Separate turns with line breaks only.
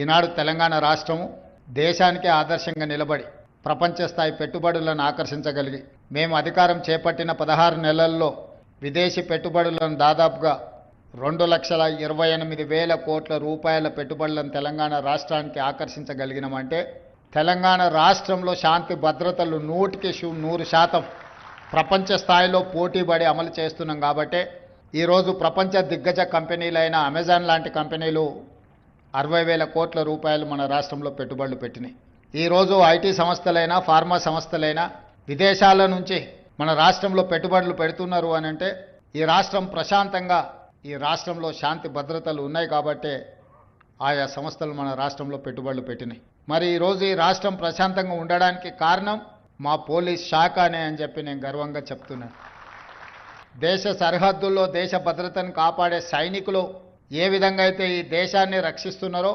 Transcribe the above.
ఈనాడు తెలంగాణ రాష్ట్రము దేశానికే ఆదర్శంగా నిలబడి ప్రపంచ స్థాయి పెట్టుబడులను ఆకర్షించగలిగి మేము అధికారం చేపట్టిన 16 నెలల్లో విదేశీ పెట్టుబడులను దాదాపుగా 2,28,000 కోట్ల రూపాయల పెట్టుబడులను తెలంగాణ రాష్ట్రానికి ఆకర్షించగలిగినామంటే తెలంగాణ రాష్ట్రంలో శాంతి భద్రతలు 100% ప్రపంచ స్థాయిలో పోటీపడి అమలు చేస్తున్నాం కాబట్టి ఈరోజు ప్రపంచ దిగ్గజ కంపెనీలైన అమెజాన్ లాంటి కంపెనీలు 60,000 కోట్ల రూపాయలు మన రాష్ట్రంలో పెట్టుబడులు పెట్టినాయి. ఈరోజు ఐటీ సంస్థలైనా ఫార్మా సంస్థలైనా విదేశాల నుంచి మన రాష్ట్రంలో పెట్టుబడులు పెడుతున్నారు అని అంటే ఈ రాష్ట్రం ప్రశాంతంగా ఈ రాష్ట్రంలో శాంతి భద్రతలు ఉన్నాయి కాబట్టి ఆయా సంస్థలు మన రాష్ట్రంలో పెట్టుబడులు పెట్టినాయి. మరి ఈరోజు ఈ రాష్ట్రం ప్రశాంతంగా ఉండడానికి కారణం మా పోలీస్ శాఖ అని చెప్పి నేను గర్వంగా చెప్తున్నాను. దేశ సరిహద్దుల్లో దేశ భద్రతను కాపాడే సైనికులు ఏ విధంగా అయితే ఈ దేశాన్ని రక్షిస్తున్నారో